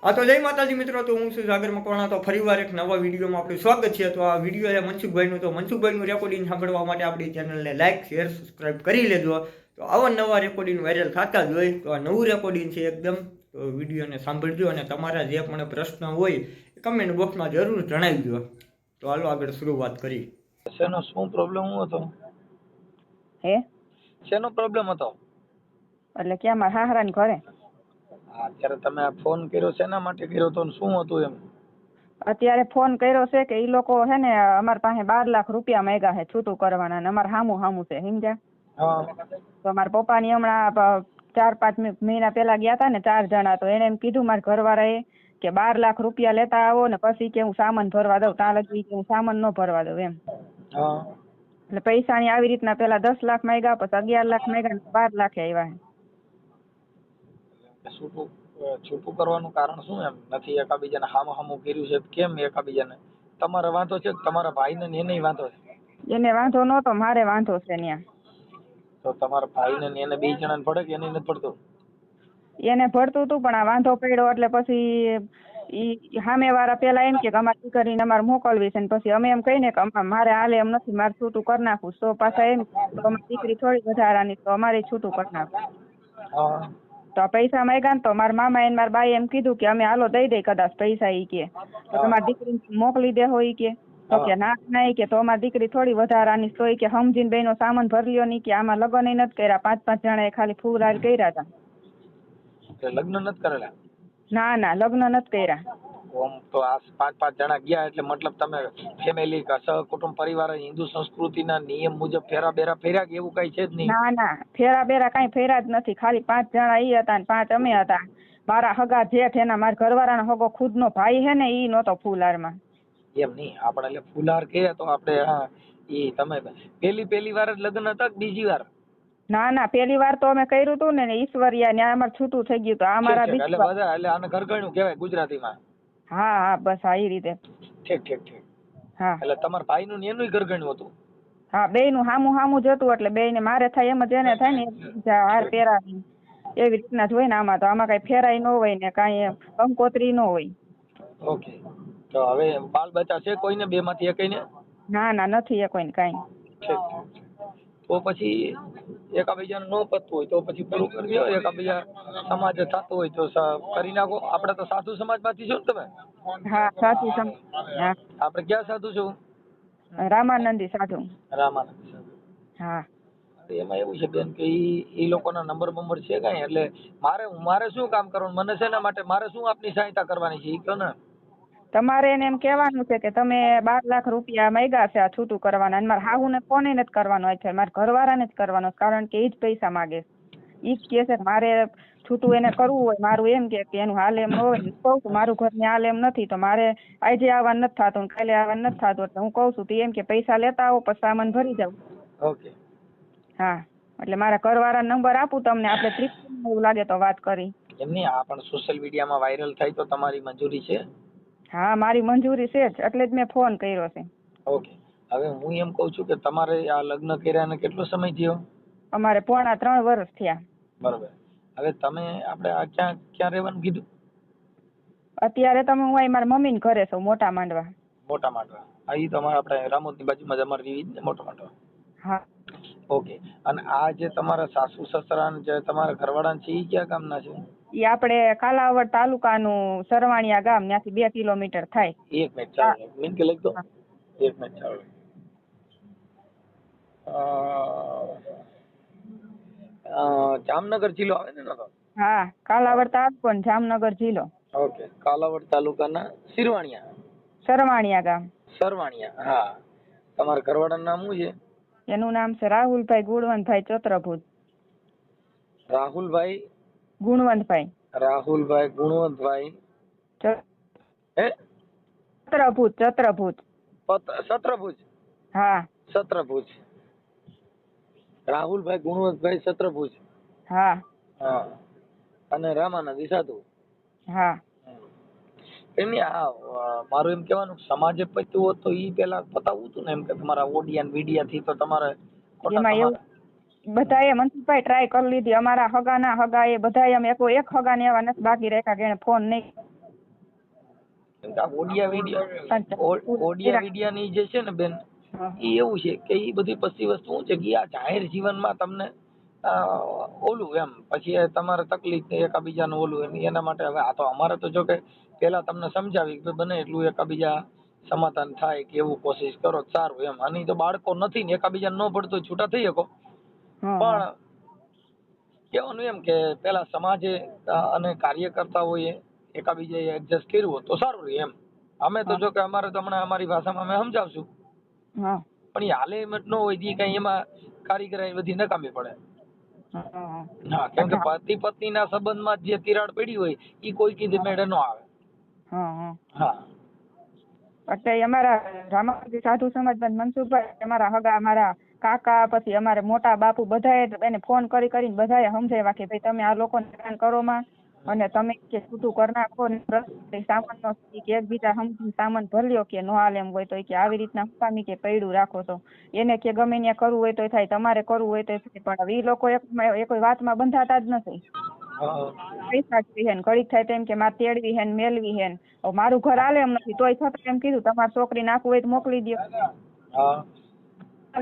હા તો જય માતાજી મિત્રો, તો હું છું સાગર મકવાણા. તો ફરીવાર એક નવા વિડીયોમાં આપણું સ્વાગત છે. તો આ વિડીયો છે મનસુખભાઈનું. તો મનસુખભાઈનું રેકોર્ડિંગ સાંભળવા માટે આપણી ચેનલને લાઇક શેર સબસ્ક્રાઇબ કરી લેજો. તો આવા નવા રેકોર્ડિંગ વાયરલ થતા જ હોય. તો આ નવું રેકોર્ડિંગ છે એકદમ. તો વિડીયોને સાંભળજો અને તમારા જે પણ પ્રશ્ન હોય એ કમેન્ટ બોક્સમાં જરૂર જણાવજો. તો હાલો આગળ શરૂઆત કરી. શેનો શું પ્રોબ્લેમ હતો? હે શેનો પ્રોબ્લેમ હતો? એટલે ક્યાં મારા હાહરા ને ઘરે અત્યારે તમે આ ફોન કર્યો શેના માટે કર્યો તો ને શું હતું એમ? અત્યારે ફોન કર્યો છે કે ઈ લોકો હે ને અમારા પાસે 12 લાખ રૂપિયા માંગ્યા છે છૂટું કરવાના ને અમારે હામું છે સમજ્યા. હા. તો મારા પપ્પાની હમણાં 4-5 મહિના પહેલા ગયા હતા ને 4 જણા, તો એને એમ કીધું મારા ઘરવાળાએ કે 12 લાખ રૂપિયા લેતા આવો ને પછી કે હું સામાન ભરવા દઉં. ત્યાં લગી કે હું સામાન ન ભરવા દઉં એમ. હા. એટલે પૈસાની આવી રીતના પેલા 10 લાખ માંગ્યા, પછી 11 લાખ માંગ્યા ને 12 લાખ આવ્યા. છૂટું કરવાનું કારણ શું એમ? નથી એકાબીજાને હામું કર્યું છે કેમ એકાબીજાને? તમારે વાંધો છે કે તમારા ભાઈને ને એને વાંધો છે? એને વાંધો નહોતો, મારે વાંધો છે ન્યા. તો તમારા ભાઈને ને એને 2 જણાને પડે કે એને નથી પડતું? એને ભરતું હતું પણ આ વાંધો પડ્યો એટલે પછી ઈ સામેવાળા પેલા એમ કે અમારી દીકરીને અમારે મોકલવી છે, ને પછી અમે એમ કહીને કે મારે હાલે એમ નથી, મારે છૂટું કરી નાખવું. તો પાછા એમ તો અમારી દીકરી થોડી વધારાની, તો અમારે છૂટું કરી નાખવું. હા. તો આ પૈસા માંગ્યા ને તો મારા મામા એને મારા બાઈ એમ કીધું કે અમે હાલો દઈ દઈ કદાચ પૈસા, ઈ કે તો તમારી દીકરીને મોકલી દેહો ઈ કે. તો કે ના ઈ કે તો અમારી દીકરી થોડી વધારાની, તો ઈ કે સમજીને બેનો સામાન ભરી લ્યો. ની કે આમાં લગ્ન નથી કર્યા, 5-5 જણાએ ખાલી ફૂલહાર કર્યા હતા. લગ્ન નથી કરેલા? ના ના, લગ્ન નથી કર્યા. ઓમ તો આ 5-5 જણા ગયા એટલે મતલબ તમે ફેમિલી સહકુટુંબ પરિવાર હિન્દુ સંસ્કૃતિના નિયમ મુજબ ફેરા બેરા ફેર્યા કે એવું કઈ છે જ નહીં? ના ના, ફેરા બેરા કઈ ફેરા જ નથી. ખાલી 5 જણા ઈ હતા ને 5 અમે હતા. મારા હગા જેઠ એના મારા ઘરવાળાનો હગો ખુદનો ભાઈ હે ને ઈ નહોતો ફૂલહારમાં. એમ નહીં, આપણે એટલે ફૂલહાર કે તો આપણે હા ઈ તમે પહેલી વાર જ લગ્ન હતા કે બીજી વાર? ના ના, પહેલી વાર તો અમે કર્યું હતું ને ઈશ્વરિયા ને અમારે છૂટું થઈ ગયું. તો આ મારા એટલે બધા એટલે આને ઘરગણ્યું કહેવાય ગુજરાતીમાં. હા હા, બસ આ ઈ રીતે. ઠીક. હા. એટલે તમારા ભાઈનું ને એનું ઘરગણ્યું હતું? હા, બેયનું હામું જ હતું. એટલે બેયને મારે થાય એમ જ એને થાય ને હાર પહેરાવી એવી રીતના જ હોય ને. આમાં તો આમાં કઈ ફેરાય ન હોય ને કઈ કંકોત્રી ન હોય. ઓકે. તો હવે બાલ બચ્ચા છે કોઈને? 2 માંથી એકઈને? ના ના, નથી એ કોઈને કઈ. ઠીક. તો પછી એકાબીજાને ન પતતું હોય તો પછી પૂરું કરી દો. એકાબીજા સમાજ થતું હોય તો કરી નાખો. આપણે તો સાધુ સમાજમાંથી છો ને તમે? હા, સાધુ સમાજ. હા. આપણે ક્યાં સાધુ છો? રામાનંદી સાધુ. રામાનંદી સાધુ. હા. એમાં એવું છે બેન કે ઈ લોકોના નંબર છે કાંઈ? એટલે મારે શું કામ કરવાનું? મને શેના માટે? મારે શું આપની સહાયતા કરવાની છે ઈ કહો ને. તમારે એને એમ કહેવાનું છે કે તમે 12 લાખ રૂપિયા માંગ્યા છે આ છૂટું કરવાના, અને મારા હાહુને ફોન નથી કરવાનો છે, મારા ઘરવાળાને જ કરવાનો, કારણ કે ઈ જ પૈસા માગે. ઈ જ કહે છે કે મારે છૂટું એને કરવું હોય. મારું એમ કે એનું હાલ એમ ન હોય. કહું છું મારું ઘર ને હાલ એમ નથી, તો મારે આજે આવવાનું નથી થતું, કાલે આવવાનું નથી થતું. એટલે હું કહું છું એમ કે પૈસા લેતા આવો પછી સામાન ભરી જાવ. ઓકે. હા, એટલે મારા ઘરવાળા નંબર આપું તમને, આપણે ત્રિકોણ એવું લાગે તો વાત કરી. એમની આ પણ સોશિયલ મીડિયામાં વાયરલ થાય તો તમારી મંજૂરી છે? હા, મારી મંજૂરી છે જ, એટલે જ મેં ફોન કર્યો છે. ઓકે. હવે હું એમ કહું છું કે તમારે આ લગ્ન કર્યાને કેટલો સમય થયો? અમારે 3.5 વર્ષ થયા. બરોબર. હવે તમે આપણે આ ક્યાં રહેવાનું કીધું? અત્યારે તમે હું અહીં મારા મમ્મીને ઘરે છું, મોટા માંડવા. મોટા માંડવા. હા, ઈ તો આપણે રામોદની બાજુમાં જ અમારે રીવી જ ને મોટા માંડવા. હા. ઓકે. અને આ જે તમારા સાસુ સસરા ને જે તમારા ઘરવાળા છે ઈ ક્યાં ગામના છે? ઈ આપણે કાલાવડ તાલુકાનું સરવાણિયા ગામ, ત્યાંથી 2 કિલોમીટર થાય. 1 મિનિટ ચાલો. મિનિટ કે લખી દો. 1 મિનિટ ચાલો. જામનગર જિલ્લો આવે ને તો? હા, કાલાવડ તાલુકો ને જામનગર જિલ્લો. ઓકે. કાલાવડ તાલુકાના સરવાણિયા ગામ. સરવાણિયા. હા. તમારા ઘરવાળાનું નામ શું છે? એનું નામ છે રાહુલભાઈ ગુણવંતભાઈ ચત્રભુજ. રાહુલભાઈ ગુણવંતભાઈ હે ચત્રભુજ. સત્રભુજ. હા. સત્રભુજ. રાહુલભાઈ ગુણવંતભાઈ સત્રભુજ. હા. હા. અને રામાનંદી સાધુ. હા. એમની મારું એમ કહેવાનું સમાજે પત્યું હોત તો ઈ પેલા પતાવવું હતું ને, એમ કે તમારા ઓડિયા ને મીડિયા થી તો તમારે એમાં એવું બધાએ મનસુખભાઈ ટ્રાય કરી લીધી. અમારા હગા એ બધા એમ એક હગા ને એવા નથી બાકી રાખ્યા કે એને ફોન નહીં. કેમ કે આ ઓડિયા વિડિયાની જે છે ને બેન, એ એવું છે કે એ બધી પછી વસ્તુ શું છે કે આ જાહેર જીવનમાં તમને ઓલું એમ પછી તમારે તકલીફ ને એકાબીજાનું ઓલું એના માટે હવે આ તો અમારે તો જો કે પેલા તમને સમજાવી કે બને એટલું એકાબીજા સમાધાન થાય કે એવું કોશિશ કરો તો સારું એમ. આની તો બાળકો નથી ને એકાબીજા ન પડતો છૂટા થઈ શકો, પણ કહેવાનું એમ કે પેલા સમાજે અને કાર્યકર્તાઓએ એકાબીજાએ એડજસ્ટ કર્યું હોત તો સારું રહે એમ. અમે તો જો કે અમારે તો હમણાં અમારી ભાષામાં અમે સમજાવશું, પણ એ હાલે એમ જ ન હોય ઈ કઈ એમાં કારીગરાઈ બધી નકામી પડે. હા, કેમ કે પતિ પત્ની ના સંબંધમાં જે તિરાડ પડી હોય ઈ કોઈ કીધે મેળે ન આવે. હા, એટલે અમારા રામાપીર સાધુ સમાજ મનસુખભાઈ અમારા હગા અમારા કાકા પછી અમારે મોટા બાપુ બધાએ એને ફોન કરી કરીને બધાએ સમજાવ્યા કે ભાઈ તમે આ લોકોને હેરાન કરો માં અને તમે કે છૂટું કરી નાખો ને સામાન નો કે એકબીજા સમજીને સામાન ભર્યો કે નો હાલે એમ હોય તો કે આવી રીતના હકામી કે પૈડું રાખો તો એને કે ગમે ત્યાં કરવું હોય તો થાય, તમારે કરવું હોય તો થાય, પણ એ લોકો એ કોઈ વાતમાં બંધાતા જ નથી. પૈસા જ હે ને ઘડીક થાય તેમ કે મારે તેડવી હે ને મેલવી હે ને મારું ઘર હાલે એમ નથી તોય છતાં એમ કીધું તમારી છોકરી નાખવું હોય તો મોકલી દો.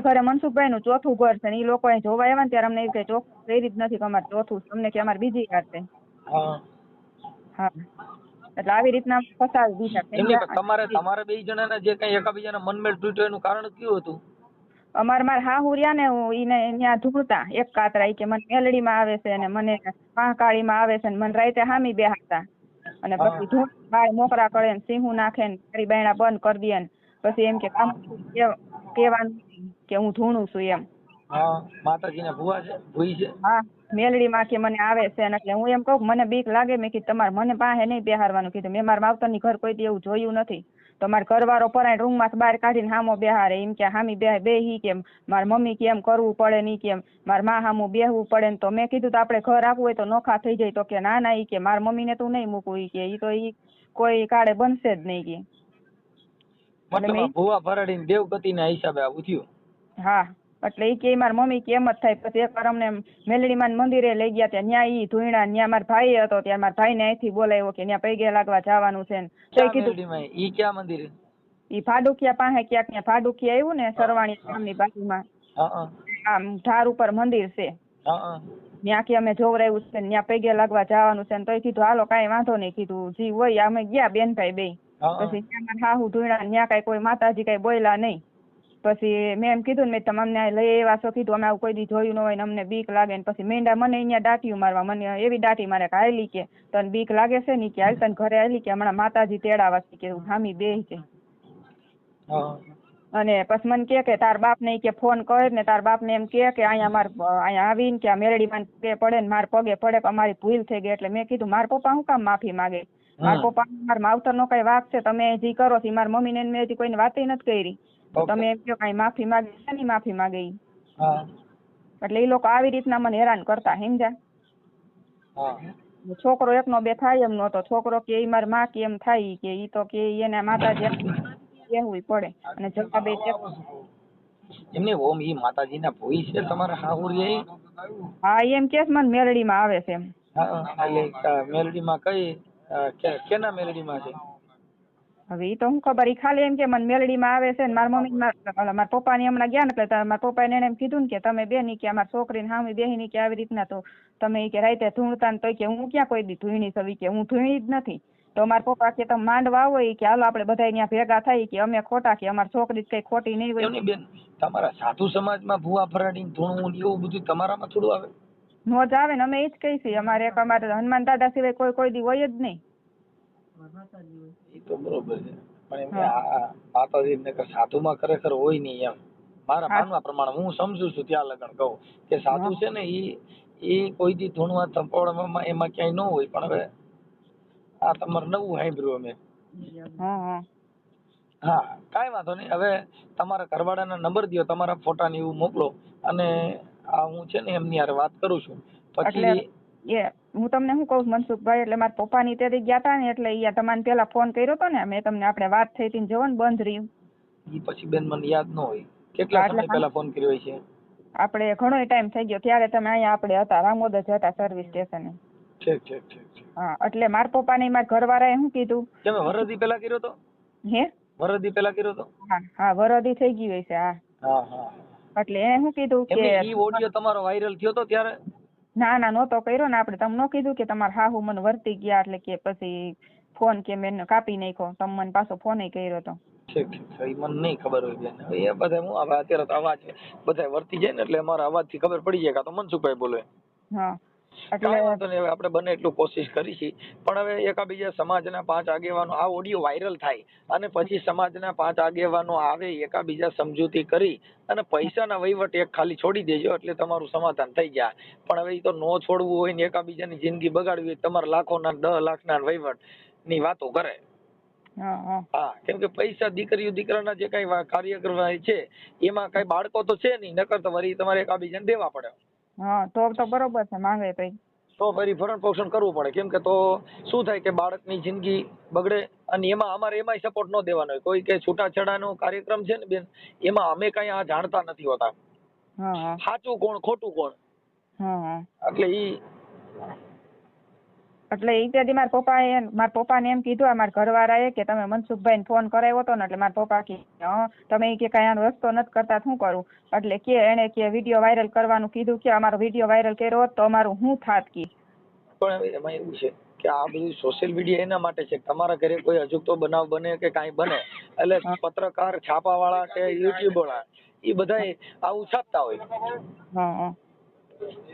ઘરે મનસુખભાઈ નું ચોથું ઘર છે ને એ લોકો જોવા આવ્યા ને ત્યારે અમને એ ચોખ્ખું કરી જ નથી કે અમારે ચોથું અમને કે અમારે બીજી વાર છે. હા, એટલે આવી રીતના ફસાવી દીધા. તમારે બે જણાના જે કઈ એકાબીજાના મનમેળ તૂટ્યો એનું કારણ કયું હતું? મારા હાહુ રહ્યા ને ઈને ત્યાં ધૂળતા એક કાતરા કે મને મેલડીમાં આવે છે ને મને પાંકાળીમાં આવે છે ને મને રાતે હામી બેહાડતા અને પછી ધૂળ બાળ મોકરા કરે ને સિંહું નાખે ને મારી બાયણા બંધ કરી દે ને પછી એમ કે કેવાનું કે હું ધૂણું છું એમ. માતાજીના ભુવા છે, ભુઈ છે. હા, મેલડીમાં કે મને આવે છે ને એટલે હું એમ કહું મને બીક લાગે મેં કીધું તમારે મને પાસે નહીં બેહારવાનું કીધું. મેં મારા માવતરની ઘર કોઈ દી એવું જોયું નથી તો મારા ઘરવાળો પરાય રૂમમાં બહાર કાઢીને હામો બેહારે એમ કે હામી બેહી કેમ મારી મમ્મી કેમ કરવું પડે નહીં કેમ મારા મા હામું બેહવું પડે ને તો મેં કીધું તો આપણે ઘર આપવું હોય તો નોખા થઈ જાય તો કે ના ના ઈ કે મારી મમ્મીને તું નહીં મૂકવું ઈ કે ઈ તો ઈ કોઈ કાળે બનશે જ નહીં કે. મતલબ ભુવા ભરાડીને દેવગતિના હિસાબે આવું થયું. હા, એટલે ઈ કે મારી મમ્મી કે એમ જ થાય. પછી એકવાર અમને મેલડીમાં મંદિરે લઈ ગયા ત્યાં ન્યા ઈ ધોઈણા ન્યા મારા ભાઈ હતો ત્યાં મારા ભાઈને અહીંથી બોલાવ્યો કે ન્યા પૈગે લાગવા જવાનું છે ને તો કીધું ઈ ક્યાં મંદિરે? ઈ ભાડુકિયા પાસે ક્યાંક ત્યાં ભાડુકિયા આવ્યું ને સરવાણી ગામની બાજુમાં આમ ધાર ઉપર મંદિર છે ત્યાં કે અમે જોવરાયું છે ત્યાં પૈગે લાગવા જવાનું છે ને તો કીધું હાલો કાંઈ વાંધો નહીં કીધું જી હોય અમે ગયા બેનભાઈ બે. પછી ત્યાં હાહુ ધોઈણા ત્યાં કઈ કોઈ માતાજી કઈ બોલ્યા નહીં. પછી મેં એમ કીધું ને મેં તમે અમને લઈ આવ્યા છો કીધું અમે આવું કોઈ દી જોયું ન હોય ને અમને બીક લાગે ને પછી મેંડા મને અહીંયા દાટીયું મારવા મને એવી દાટી મારે કે હાલી કે તને બીક લાગે છે ને કે હાલ તને ઘરે હાલી કે હમણાં માતાજી તેડાવા છે કે હામી બેહી છે. અને પછી મને કે તાર બાપ ને કે ફોન કર ને તાર બાપ ને એમ કે અહીંયા માર અહીંયા આવીને કે આ મેરડીમાં પગે પડે ને માર પગે પડે કે અમારી ભૂલ થઈ ગઈ. એટલે મેં કીધું મારા પપ્પા શું કામ માફી માંગે? મારા પપ્પા મારા માવતર નો કઈ વાક છે તમે જે કરો છો મારી મમ્મી ને મેં કોઈને વાત નથી કરી તમે એમ કહો કઈ માફી માંગે શાની માફી માંગે ઈ? એટલે એ લોકો આવી રીતના મને હેરાન કરતા સમજ્યા. છોકરો એકનો બે થાય એમ નતો. છોકરો કે ઈ મારી માં કે એમ થાય કે ઈ તો કે એને માતાજી કહેવું પડે અને જવાબ એમને ઓમ ઈ માતાજીના ભોઈ છે તમારા હાહુરી? હા, એમ કે મને મેલડીમાં આવે છે એમ. એટલે મેલડીમાં કઈ કેના મેલડીમાં છે? હવે ઈ તો હું ખબર ઈ ખાલી એમ કે મને મેલડીમાં આવે છે ને મારા મમ્મી મારા પપ્પા ની હમણાં ગયા ને એટલે મારા પપ્પા એને એમ કીધું ને કે તમે બેની કે અમારી છોકરીને સામે બેહીની કે આવી રીતના તો તમે કે રાતે ધૂણતા ને તો કે હું ક્યાં કોઈ દી ધૂણી સવી કે હું ધૂણી જ નથી. તો મારા પપ્પા કે તમે માંડવા આવો કે હાલો આપણે બધા અહીંયા ભેગા થઈ કે અમે ખોટા કે અમારી છોકરી કઈ ખોટી નહીં હોય. બેન તમારા સાધુ સમાજમાં ભૂવા ભરાડીને ધૂણવું એવું બધું તમારામાં થોડું આવે? નો જ આવે ને અમે એ જ કહી છીએ. અમારે હનુમાન દાદા સિવાય કોઈ દી હોય જ નહીં. એ તો બરોબર છે પણ માતાજી ને સાધુમાં ખરેખર હોય નહીં એમ મારા માનવા પ્રમાણે હું સમજુ છું ત્યાં લગન કહું કે સાધુ છે ને ઈ કોઈ દી ધૂણવા થંપોળવામાં એમાં ક્યાંય ન હોય. પણ હવે આ તમારે નવું સાંભળ્યું અમે. હા, કાંઈ વાંધો નહીં. હવે તમારા ઘરવાળાના નંબર દો, તમારા ફોટા ને એવું મોકલો અને આ હું છે ને એમની યાર વાત કરું છું. પછી હું તમને શું કહું મનસુખભાઈ, એટલે મારા પપ્પાની ત્યારે ગયા હતા ને એટલે ઈ તમને પેલા ફોન કર્યો હતો ને મેં તમને આપણે વાત થઈ હતી જવો ને બંધ રહ્યું. ઈ પછી બેન મને યાદ ન હોય કેટલા સમય પહેલા ફોન કર્યો છે? આપણે ઘણો ટાઈમ થઈ ગયો ત્યારે તમે અહીંયા આપણે હતા રામોદ જ હતા સર્વિસ સ્ટેશને. ઠીક ઠીક ઠીક ઠીક. હા એટલે મારા પપ્પાને મારા ઘરવાળાએ શું કીધું તમે વરદી પેલા કર્યો તો? હે વરદી પેલા કર્યો તો? હા હા વરદી થઈ ગઈ હોય છે હા હા હા. એટલે એને શું કીધું કે એમને ઈ ઓડિયો તમારો વાયરલ થયો તો ત્યારે? ના ના નહોતો કર્યો ને આપણે તમને ન કીધું કે તમારા હાહુ મને વર્તી ગયા એટલે કે પછી ફોન કે મેં કાપી નાખ્યો તમે મને પાછો ફોન કર્યો હતો. ઠીક ઠીક. એ મને નહીં ખબર હોય બેન. હવે એ બધા હું હવે અત્યારે તો અવાજ બધા વર્તી જાય ને એટલે અમારા અવાજથી ખબર પડી જાય કે આ તો મનસુખભાઈ બોલે. હા કાંઈ એટલે વાંધો નહીં. હવે આપણે બને એટલું કોશિશ કરીશી. પણ હવે એકાબીજા સમાજના 5 આગેવાનો આ ઓડિયો વાયરલ થાય અને પછી સમાજના 5 આગેવાનો આવે એકાબીજા સમજૂતી કરી અને પૈસાના વહીવટ એક ખાલી છોડી દેજો એટલે તમારું સમાધાન થઈ જાય. પણ હવે ઈ તો નો છોડવું હોય ને એકાબીજાની જિંદગી બગાડવી હોય તમારા લાખોના 10 લાખના વહીવટ ની વાતો કરે. હા હા હા કેમ કે પૈસા દીકરીઓ દીકરાના જે કઈ કાર્ય કરવા છે એમાં કઈ બાળકો તો છે નહીં નકર તો વળી તમારે એકાબીજાને દેવા પડે. હા તો બરોબર છે માંગે તો તો ફરી ભરણ પોષણ કરવું પડે કેમ કે તો શું થાય કે બાળકની જિંદગી બગડે અને એમાં અમારે એમાંય સપોર્ટ ન દેવાનો હોય. કોઈ કે છૂટાછેડાનો કાર્યક્રમ છે ને બેન એમાં અમે કઈ આ જાણતા નથી હોતા હા હા સાચું કોણ ખોટું કોણ. હા હા એટલે ઈ એટલે ઈ તેથી મારા પપ્પાને એમ કીધું આ મારા ઘરવાળાએ કે તમે મનસુખભાઈને ફોન કરાવ્યો હતો ને એટલે મારા પપ્પા કે તમે કે કઈ આનો રસ્તો નથી કરતા શું કરું એટલે કે એને કે વિડીયો વાયરલ કરવાનું કીધું કે અમારો વિડીયો વાયરલ કર્યો હોત તો અમારું શું થાત કી. પણ હવે એમાં એવું છે કે આ બધું સોશિયલ મીડિયા એના માટે છે કે તમારા ઘરે કોઈ અજુગતો બનાવ બને કે કાંઈ બને એટલે પત્રકાર છાપાવાળા કે યુટ્યુબ વાળા એ બધા આવું છાપતા હોય. હા હા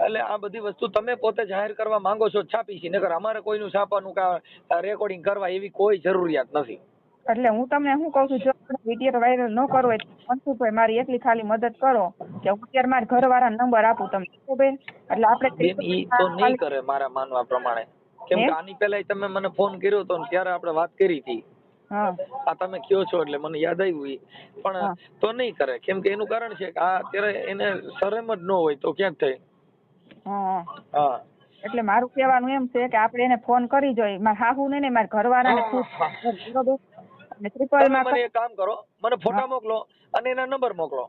એટલે આ બધી વસ્તુ તમે પોતે જાહેર કરવા માંગો છો છાપી છે નકર અમારે કોઈનું છાપવાનું કે રેકોર્ડિંગ કરવા એવી કોઈ જરૂરિયાત નથી. એટલે હું તમને શું કઉ છું જો વિડીયો વાયરલ ન કરવો હોય તો મનસુખભાઈ મારી એટલી ખાલી મદદ કરો કે હું અત્યારે મારા ઘરવાળાનો નંબર આપું તમને બેન એટલે આપણે બેન ઈ તો નહીં કરે મારા માનવા પ્રમાણે કેમ કે આની પહેલા તમે મને ફોન કર્યો હતો ને ત્યારે આપણે વાત કરી હતી. હા આ તમે કયો છો એટલે મને યાદ આવ્યું પણ તો નહીં કરે કેમ કે એનું કારણ છે કે આ અત્યારે એને શરમ જ ન હોય તો ક્યાંક થાય. હા હા એટલે મારું કહેવાનું એમ છે કે આપણે એને ફોન કરી જોઈએ મારા હાહુ ને મારા ઘરવાળાને બરોબર અને ટ્રિપલ માં મને એક કામ કરો મને ફોટા મોકલો અને એના નંબર મોકલો.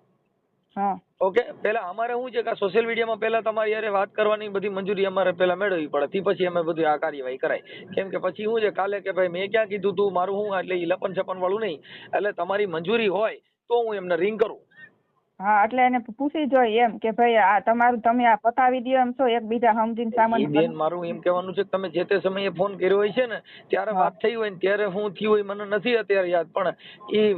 હા ઓકે પેલા અમારે શું છે કે સોશિયલ મીડિયામાં પેલા તમારી યારે વાત કરવાની બધી મંજૂરી અમારે પેલા મેળવવી પડે તે પછી અમે બધું આ કાર્યવાહી કરાય કેમ કે પછી શું છે કાલે કે ભાઈ મેં ક્યાં કીધું તું મારું શું એટલે ઈ લપન છપન વાળું નહીં એટલે તમારી મંજૂરી હોય તો હું એમને રિંગ કરું. હા એટલે એને પૂછી જોઈએ એમ કે ભાઈ આ તમારું તમે આ પતાવી દો એમ છો એકબીજા સમજીને સામાન બેન મારું એમ કહેવાનું છે કે તમે જે તે સમયે ફોન કર્યો હોય છે ને ત્યારે વાત થઈ હોય ને ત્યારે હું થયું હોય મને નથી અત્યારે યાદ પણ ઈ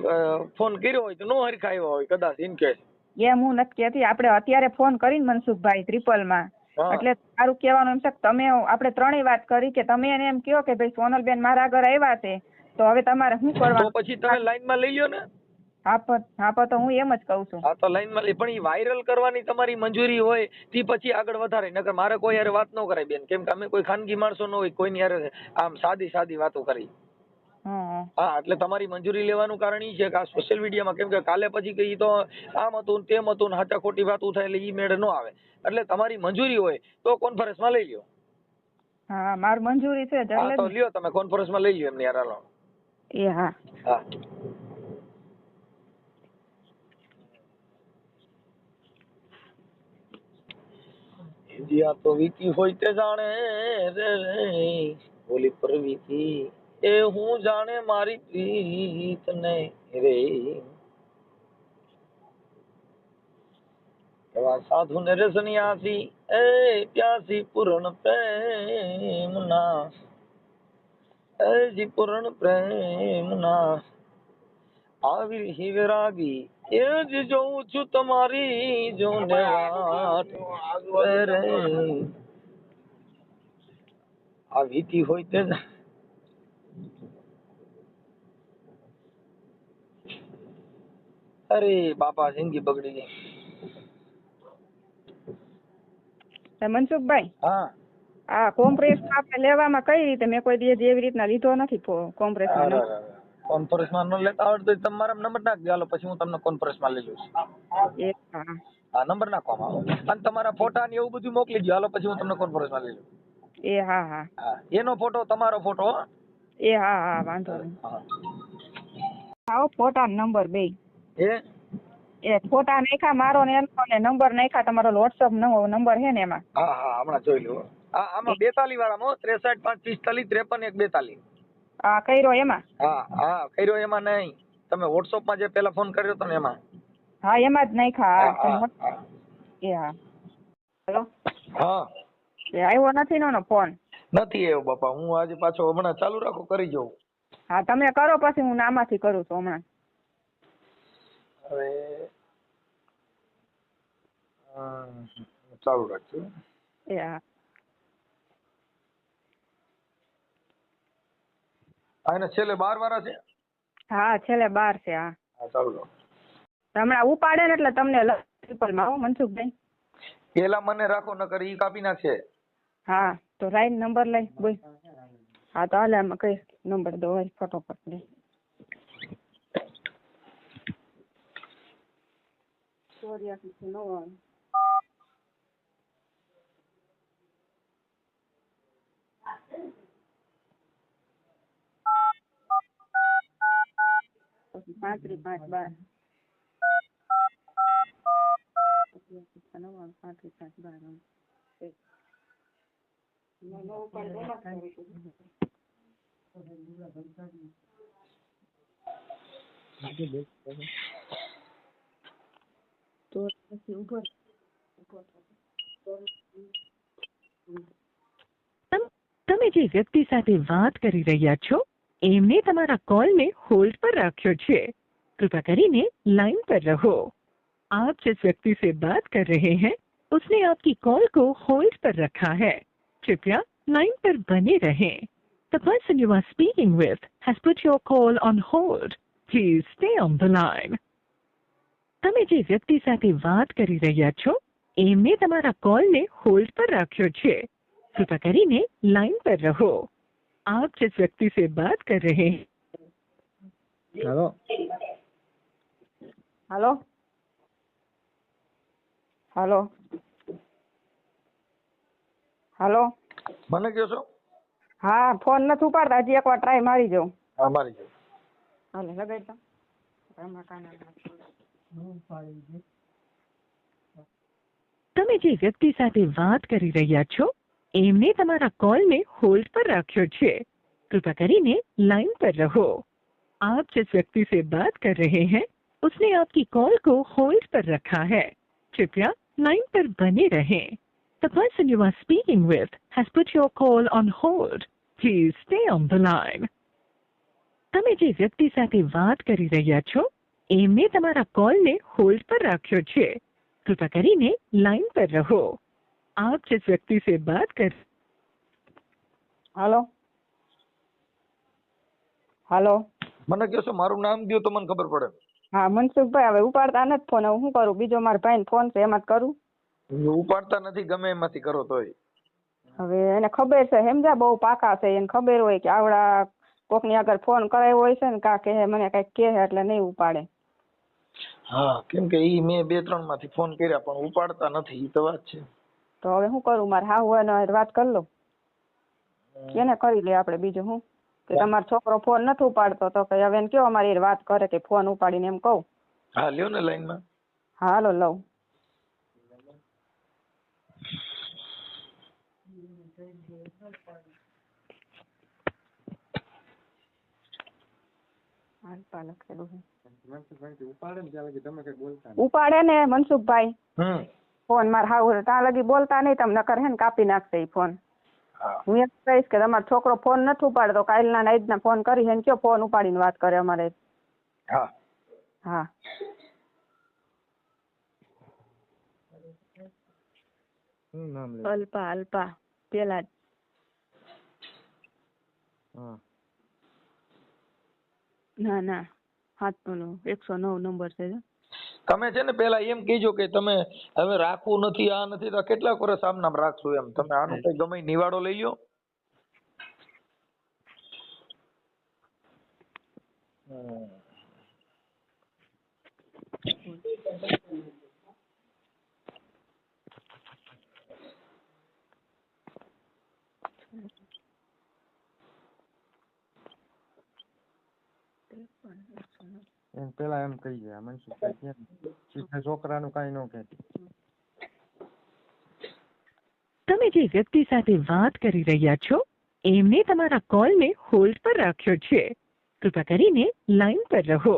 ફોન કર્યો હોય તો નો હરખાયો હોય કદાચ ઇન કેસ એમ હું નથી કહેતી આપણે અત્યારે ફોન કરીને મનસુખભાઈ ટ્રિપલમાં એટલે તારું કહેવાનું એમ છે કે તમે આપણે ત્રણેય વાત કરી કે તમે એને એમ કહો કે ભાઈ સોનલબેન મારા આગળ આવ્યા છે તો હવે તમારે શું કરવાનું તો પછી તમે લાઈનમાં લઈ લ્યો ને. હા તો હું એમ જ કહું છું. હા તો લાઈનમાં લઈ પણ ઈ વાયરલ કરવાની તમારી મંજૂરી હોય તે પછી આગળ વધારે નકર મારે કોઈ યારે વાત ન કરાય બેન કેમ કે અમે કોઈ ખાનગી માણસો ન હોય કોઈની યારે આમ સાદી વાતો કરી. હા એટલે તમારી મંજૂરી લેવાનું કારણ ઈ છે કે આ સોશિયલ મીડિયામાં કેમ કે કાલે પછી કે ઈ તો આમ હતું તેમ હતું ને સાચા ખોટી વાતો થાય એટલે ઈ મેળે ન આવે એટલે તમારી મંજૂરી હોય તો કોન્ફરન્સમાં લઈ લ્યો. હા મારી મંજૂરી છે હા તો લ્યો તમે કોન્ફરન્સમાં લઈ લ્યો એમને યાર હાલો. એ હા હા જ્યાં તો વીતી હોય તે જાણે રે બોલી પર વીતી એ હું જાણે મારી પ્રીત ને રે એવા સાધુ ને રે સન્યાસી એ પ્યાસી પૂર્ણ પ્રેમના એ જી પૂર્ણ પ્રેમના આવી હિવરાગી એ જ જોઉં છું તમારી જોને વાટ રે આ વીતી હોય તે અરે બાપા જિંદગી બગડી ગઈ. મનસુખભાઈ હા આ કોમ્પ્રેસ આપણે લેવામાં કઈ રીતે મેં કોઈ દિવસ એવી રીતના લીધો નથી કોમ્પ્રેસ કોન્ફરન્સમાં ન લેતા આવડતું હોય તમારા નંબર નાખ દો પછી હું તમને કોન્ફરન્સમાં લઈ જઈશ. હા નંબર નાખવામાં અને તમારા ફોટા ને એવું બધું મોકલી દો હાલો પછી હું તમને કોન્ફરન્સમાં લઈ લઉં. એ હા હા એનો ફોટો તમારો ફોટો એ હા વાંધો નહીં. આવો ફોટા નંબર બે એ ફોટા નાખ્યા મારો ને એનો ને નંબર નાખ્યા તમારો વોટ્સઅપ નંબર છે ને એમાં. હા હમણાં જોઈ લો. આમાં 42 વાળામાં 63 5 45 53 1 42. આ કર્યો એમાં? હા કર્યો એમાં નહીં, તમે WhatsApp માં જે પેલા ફોન કર્યો હતો ને એમાં. હા એમાં જ નાખ્યા. હા. એ હા. હેલો. હા એ આવ્યો નથી નો ફોન? નથી આવ્યો બાપા, હું આજે પાછો હમણાં ચાલુ રાખો કરી જોઉં. હા તમે કરો પછી હું આમાંથી કરું છું હમણાં. હવે ચાલુ રાખજો. એ હા. આને છેલ્લે 12 વાળા છે? હા છેલ્લે 12 છે. હા ચાલુ રાખો. હમણાં ઉપાડે ને એટલે તમને ટ્રિપલમાં આવો મનસુખભાઈ. પેલા મને રાખો નકર ઈ કાપી નાખશે. હા તો રાઈટ નંબર લઈ બોલ. હા તો હાલે આમાં કઈ નંબર દો ફટોફટ લે. પાંત્રીસ 5 12 પાંત્રીસ 5 તમે જે વ્યક્તિ સાથે વાત કરી રહ્યા છો એમને તમારા કોલને હોલ્ડ પર રાખ્યો છે. कृपया કરીને लाइन पर रहो. आप जिस व्यक्ति से बात कर रहे हैं उसने आपकी कॉल को होल्ड पर रखा है. कृपया लाइन पर बने रहें. The person you are speaking with has put your call on hold. Please stay on the line. તમે જે વ્યક્તિ સાથે વાત કરી રહ્યા છો એમને તમારા કોલને હોલ્ડ પર રાખ્યો છે. कृपया કરીને लाइन पर रहो. आप जिस व्यक्ति से बात कर रहे हैं. Hello hello hello hello. મને કહો છો? હા ફોન નથી ઉપાડતા, હજી એકવાર ટ્રાય મારી જાઉં. હા મારી જાઉં. હાલે લગાડતા. તમે જે વ્યક્તિ સાથે વાત કરી રહ્યા છો એમને તમારા કોલને હોલ્ડ પર રાખ્યો છે. कृपया કરીને लाइन पर रहो. आप जिस व्यक्ति से बात कर रहे हैं उसने आपकी कॉल को होल्ड पर रखा है. कृपया लाइन पर बने रहें. The person you are speaking with has put your call on hold. Please stay on the line. તમે જે વ્યક્તિ સાથે વાત કરી રહ્યા છો એમને તમારા કોલને હોલ્ડ પર રાખ્યો છે. कृपया કરીને लाइन पर रहो. आप जिस व्यक्ति से बात कर. Hello hello. મને કહો છો મારું નામ દો તો મને ખબર પડે. હા મનસુખભાઈ હવે ઉપાડતા નથી ફોન, હવે શું કરું? બીજો મારા ભાઈ ફોન છે એમાં જ કરું. ઉપાડતા નથી, ગમે એમાંથી કરો તોય. હવે એને ખબર છે સમજા, બહુ પાકા છે, એને ખબર હોય કે આવડા કોકની આગળ ફોન કરાયો હોય છે ને કા કે મને કઈક કહે એટલે નહીં ઉપાડે. હા કેમ કે ઈ મેં 2-3 માંથી ફોન કર્યા પણ ઉપાડતા નથી, ઈ તો વાત છે. તો હવે શું કરું? મારે હાહુ એને વાત કરી લો, એને કરી લે આપણે. બીજું શું કે તમારો છોકરો ફોન નથી ઉપાડતો તો કે હવે એને કયો અમારી વાત કરે કે ફોન ઉપાડીને એમ કહું. હા લ્યો ને લાઈનમાં. હાલો લઉં. ઉપાડે ને મનસુખભાઈ ફોન મારે હાવ ત્યાં લગી બોલતા નહીં, તમે નકર હે ને કાપી નાખશે ઈ ફોન. હું એમ કહીશ કે તમારો છોકરો ફોન નથી ઉપાડતો, કાલના આજના ફોન કરી હે કયો ફોન ઉપાડીને વાત કરે અમારે. હા હા અલ્પા અલ્પા પેલા ના ના 109 નંબર છે. તમે છે ને પેલા એમ કહેજો કે તમે હવે રાખવું નથી, આ નથી, તો કેટલા વર્ષ આમ નામ રાખશું એમ. તમે આનું કઈ ગમે નિવાડો લઈ લ્યો. પેલા એમ કહી ગયા મનસુખભાઈ છોકરાનું કઈ ન કે તમે જે વ્યક્તિ સાથે વાત કરી રહ્યા છો એમને તમારા કોલને હોલ્ડ पर રાખ્યો છે। कृपया કરીને लाइन पर रहो।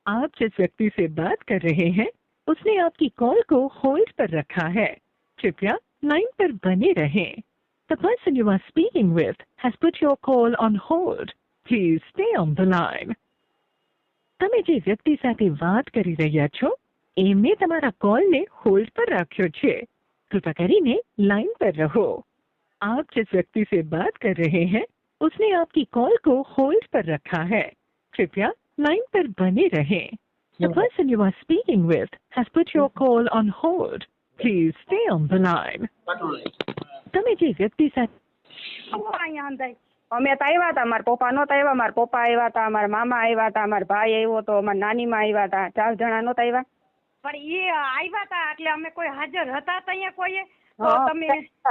आप जिस व्यक्ति से बात कर रहे हैं उसने आपकी कॉल को होल्ड पर रखा है। कृपया लाइन पर बने रहें। The person you are speaking with has put your call on hold. Please stay on the line. તમે જે વ્યક્તિ સાથે વાત કરી રહ્યા છો એમને તમારા કોલને હોલ્ડ પર રાખ્યો છે। कृपया કરીને लाइन पर रहो। आप जिस व्यक्ति से बात कर रहे हैं उसने आपकी कॉल को होल्ड पर रखा है। कृपया लाइन पर बने रहें। The person you are speaking with has put your call on hold. Please stay on the line. તમે જે વ્યક્તિ સાથે અમે તો આવ્યા હતા, મારા પપ્પા નહોતા આવ્યા, મારા પપ્પા આવ્યા હતા, મારા મામા આવ્યા હતા, મારા ભાઈ આવ્યો હતો, મારા નાનીમાં આવ્યા હતા, 4 જણા નહોતા આવ્યા। પણ એ આવ્યા હતા એટલે અમે કોઈ હાજર હતા અહીંયા કોઈએ તો તમે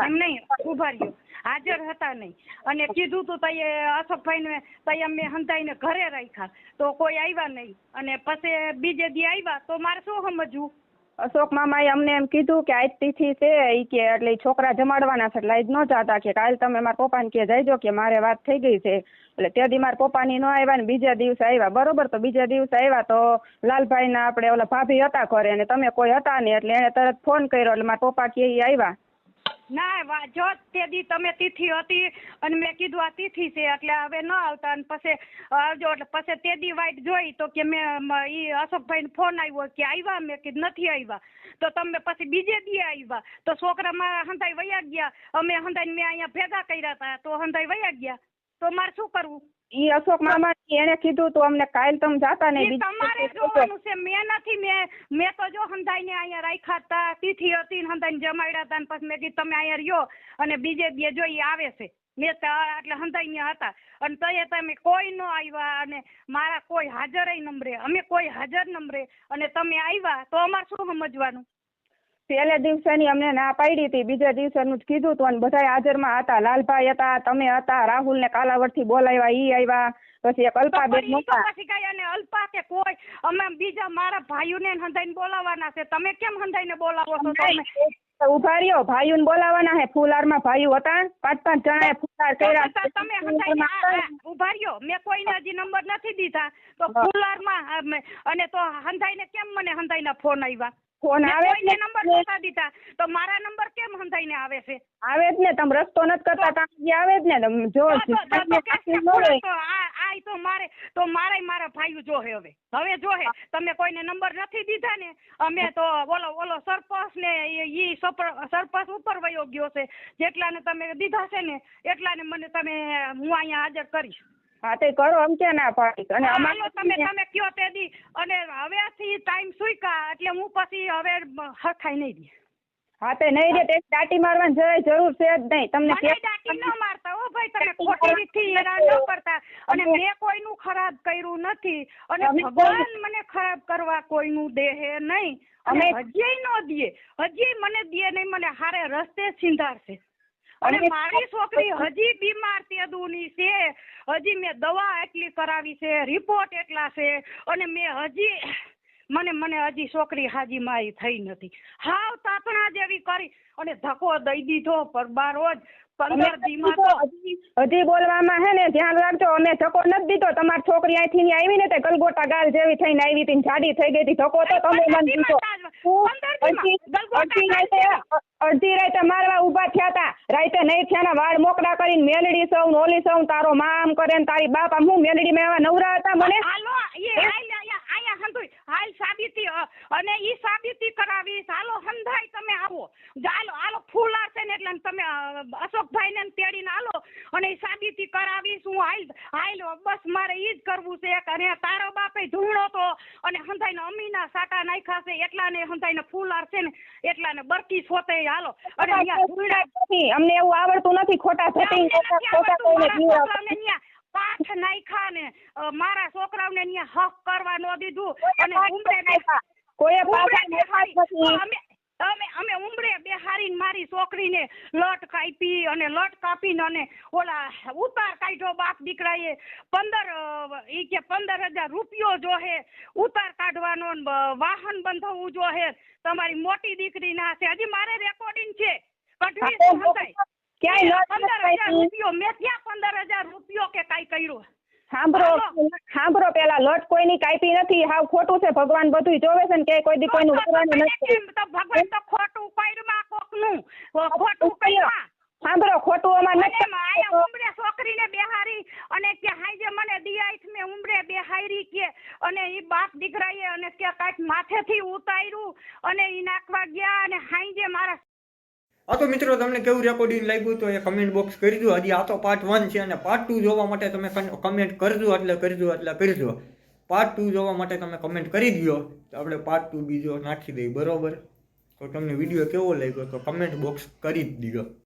એમ નહીં ઉભા રહ્યો હાજર હતા નહીં અને કીધું તું તઈએ અશોકભાઈને તઈ અમે હંતાઈને ઘરે રાખ્યા તો કોઈ આવ્યા નહીં અને પછી બીજે દી આવ્યા તો મારે શું સમજવું? અશોક મામાએ અમને એમ કીધું કે આજ તિથિ છે ઈ કે એટલે ઈ છોકરા જમાડવાના છે એટલે આજ ન જાતા કે કાલ તમે મારા પપ્પાને કે જઈજો કે મારે વાત થઈ ગઈ છે એટલે તે દી મારા પપ્પાની ન આવ્યા ને બીજા દિવસે આવ્યા બરોબર। તો બીજા દિવસે આવ્યા તો લાલભાઈના આપણે ઓલા ભાભી હતા ઘરે અને તમે કોઈ હતા નહીં એટલે એને તરત ફોન કર્યો એટલે મારા પપ્પા કે ઈ આવ્યા। ના જો તે દી તમે તિથિ હતી અને મેં કીધું આ તિથિ છે એટલે હવે ન આવતા અને પછી આવજો એટલે પછી તે દી વાઈટ જોઈ તો કે મેં ઈ અશોકભાઈને ફોન આવ્યો કે આવ્યા મેં કીધું નથી આવ્યા તો તમે પછી બીજે દી આવ્યા તો છોકરા મારા હંધાઈ વયા ગયા અમે હંધાઈને મેં અહીંયા ભેગા કર્યા હતા તો હંધાઈ વયા ગયા તો મારે શું કરવું? ઈ અશોક મામા એને કીધું તો અમને કાલ તમે જાતા નહીં તમારે જોવાનું છે મેં નથી મેં તો જો હંધાઈને અહીંયા રાખ્યા હતા તિથિ હતી ને હંધાઈને જમાડ્યા હતા ને પછી મેં કીધું તમે અહીંયા રહ્યો અને બીજે દી જો ઈ આવે છે મેં એટલે હંધાઈને હતા અને તયે તમે કોઈ ન આવ્યા અને મારા કોઈ હાજર નંબરે અમે કોઈ હાજર નંબરે અને તમે આવ્યા તો અમારે શું સમજવાનું? પહેલે દિવસેની અમને ના પાડી હતી બીજા દિવસેનું જ કીધું હતું અને બધા હાજરમાં હતા લાલભાઈ હતા તમે હતા રાહુલ ને કાલાવડથી બોલાવ્યા ઈ આવ્યા પછી એક અલ્પાબેન નહોતા પછી કઈ અને અલ્પા કે કોઈ અમે બીજા મારા ભાઈઓને હંધાઈને બોલાવવાના છે તમે કેમ હંધાઈને બોલાવો છો? તમે ઉભા રહ્યો ભાઈઓને બોલાવવાના હે ફૂલારમાં ભાઈઓ હતા 5-5 જણાએ ફૂલાર કર્યા તમે હંધાઈને ઉભા રહ્યો મેં કોઈને હજી નંબર નથી દીધા તો ફૂલારમાં અને તો હંધાઈને કેમ મને હંધાઈના ફોન આવ્યા? ફોન આવે કોઈને નંબર નહોતા દીધા તો મારા નંબર કેમ હંધાઈને આવે છે? આવે જ ને તમે રસ્તો નથી કરતા ત્યાં આવે જ ને તમે જો તો મારે મારા ભાઈઓ જોહે હવે જોહે તમે કોઈને નંબર નથી દીધા ને અમે તો ઓલો સરપંચ ને ઈ સરપંચ ઉપર વયો ગયો છે જેટલાને તમે દીધા છે ને એટલાને મને તમે હું અહીંયા હાજર કરીશ। હા તે કરો એમ કે ના પાડી અને અમારો તમે કયો તે દી અને હવેથી ટાઈમ સુઈકા એટલે હું પછી હવે હરખાઈ નહીં દે। હા તે નહીં દે દાટી મારવાની જરાય જરૂર છે જ નહીં તમને દાટી ન મારતા હો ભાઈ તમે ખોટી રીતથી હેરાન ન કરતા અને મેં કોઈનું ખરાબ કર્યું નથી અને ભગવાન મને ખરાબ કરવા કોઈનું દેહે નહીં અને હજી ન દે હજી મને દે નહીં મને હારે રસ્તે સિંધારશે અને મારી છોકરી હજી બીમાર તેદુની છે હજી મેં દવા એટલી કરાવી છે રિપોર્ટ એટલા છે અને મેં હજી મને હજી છોકરી હાજી મારી થઈ નથી હાવ તાપણા જેવી કરી અને ધક્કો દઈ દીધો પરબારો જ 15 દીમાં તો હજી બોલવામાં હે ને ધ્યાન રાખજો અમે ધક્કો નથી દીધો તમારી છોકરી અહીંથી આવી ને તે ગલગોટા ગાલ જેવી થઈને આવી હતી જાડી થઈ ગઈ હતી ધક્કો તો તમે મને દીધો અડધી રાતે મારવા ઉભા થયા હતા રાતે નહીં થયા વાળ મોકળા કરીને મેલડી સૌ ઓલી સૌ તારો મામ કરે ને તારી બાપા હું મેલડી માં એવા નવરા હતા મને હાલ સાબિતી અને ઈ સાબિતી કરાવી હાલો હંધાઈ તમે આવો હાલો ફૂલા છે ને એટલે તમે અશોકભાઈ ને તેડીને હાલો અને ઈ સાબિતી કરાવી શું હાલ બસ મારે ઈ જ કરવું છે અને તારો બાપે ધૂણો તો અને હંધાઈને અમીના સાટા નાખ્યા છે એટલાને હંધાઈને ફૂલાર છે ને એટલાને બરકી સોતે હાલો અને અમને એવું આવડતું નથી ખોટા સેટિંગ પાઠ નાખ્યા ને મારા છોકરાઓને અહીંયા હક કરવા ન દીધું અને અમે ઉમરે બેહારીને મારી છોકરીને લટ કાપી અને લટ કાપીને અને ઓલા ઉતાર કાઢ્યો બાપ દીકરાએ 15,000 રૂપિયો જોહે ઉતાર કાઢવાનો વાહન બંધાવવું જોહે તમારી મોટી દીકરી ના છે હજી મારે રેકોર્ડિંગ છે કઢવી હા, સમજાય ક્યાંય લોટ 15,000 નથી રૂપિયો મેં ક્યાં 15,000 રૂપિયો કે કાંઈ કર્યું સાંભળો પેલા લોટ કોઈની કાપી નથી હાવ ખોટું છે ભગવાન બધું જોવે છે ને કે કોઈ દી કોઈનું કરવાનું નથી કેમ તો ભગવાન તો ખોટું કર્યું કોકનું ખોટું કર્યું સાંભળો ખોટું અમાર અને નથી માયા ઉમરે છોકરીને બેહારી અને કે હાઈજે મને દિયાઈથ મે ઉમરે બેહારી કે અને ઈ બાપ દીકરાએ અને કે કાંઈક માથેથી ઉતાર્યું અને ઈ નાખવા ગયા અને હાઈજે મારા આ તો મિત્રો તમને કેવું રેકોર્ડિંગ લાગ્યું તો એ કમેન્ટ બોક્સ કરજો. હજી આ તો પાર્ટ 1 છે અને પાર્ટ 2 જોવા માટે તમે કમેન્ટ કરજો એટલે કરજો. પાર્ટ 2 જોવા માટે તમે કમેન્ટ કરી દો તો આપણે પાર્ટ 2 બીજો નાખી દઈએ, બરોબર? તો તમને વિડીયો કેવો લાગ્યો તો કમેન્ટ બોક્સ કરી જ દો.